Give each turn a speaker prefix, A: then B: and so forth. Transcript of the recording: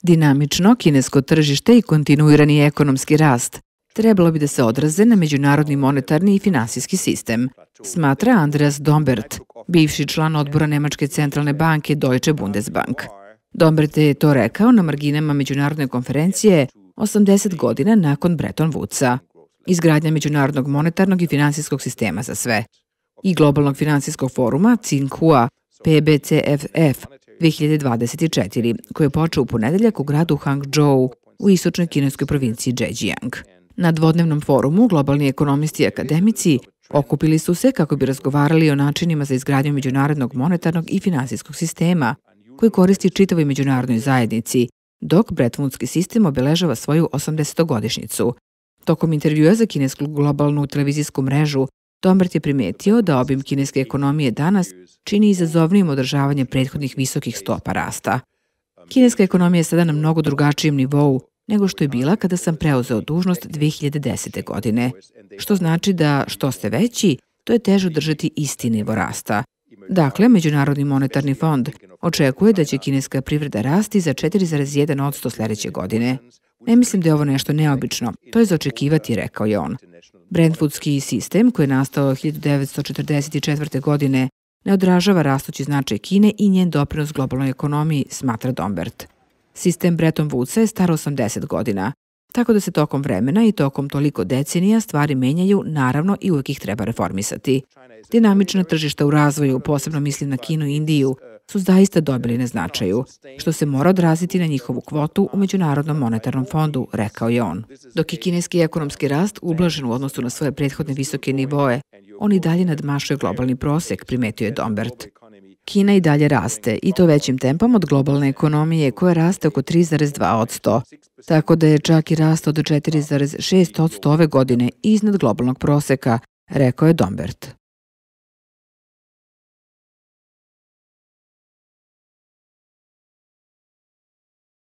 A: Dinamično kinesko tržište i kontinuirani ekonomski rast trebalo bi da se odraze na međunarodni monetarni i finansijski sistem, smatra Andreas Dombert, bivši član odbora Nemačke centralne banke Deutsche Bundesbank. Dombert je to rekao na marginama međunarodne konferencije 80 godina nakon Bretton Woodsa, izgradnja međunarodnog monetarnog i finansijskog sistema za sve i globalnog finansijskog foruma Tsinghua PBCFF 2024, koji je počeo u ponedeljak u gradu Hangzhou u istočnoj kineskoj provinciji Zhejiang. Na dvodnevnom forumu globalni ekonomisti i akademici okupili su se kako bi razgovarali o načinima za izgradnju međunarodnog monetarnog i finansijskog sistema koji koristi čitavoj međunarodnoj zajednici, dok Brettonwudski sistem obeležava svoju 80-godišnjicu. Tokom intervjua za kinesku globalnu televizijsku mrežu, Dombert je primetio da obim kineske ekonomije danas čini izazovnijim održavanje prethodnih visokih stopa rasta. Kineska ekonomija je sada na mnogo drugačijem nivou nego što je bila kada sam preuzeo dužnost 2010. godine, što znači da što ste veći, to je teže održati isti nivo rasta. Dakle, Međunarodni monetarni fond očekuje da će kineska privreda rasti za 4,1% sledeće godine. Ne mislim da je ovo nešto neobično, to je za očekivati, rekao je on. Brettonwudski sistem, koji je nastao 1944. godine, ne odražava rastući značaj Kine i njen doprinos globalnoj ekonomiji, smatra Dombert. Sistem Bretton Woodsa je star 80 godina, tako da se tokom vremena i tokom toliko decenija stvari menjaju, naravno i uvek ih treba reformisati. Dinamična tržišta u razvoju, posebno mislim na Kinu i Indiju, su zaista dobili na značaju, što se mora odraziti na njihovu kvotu u Međunarodnom monetarnom fondu, rekao je on. Dok je kineski ekonomski rast ublažen u odnosu na svoje prethodne visoke nivoe, on i dalje nadmašuje globalni prosek, primetio je Dombert. Kina i dalje raste, i to većim tempom od globalne ekonomije koja raste oko 3,2%, tako da je čak i rast od 4,6% ove godine iznad globalnog proseka, rekao je Dombert.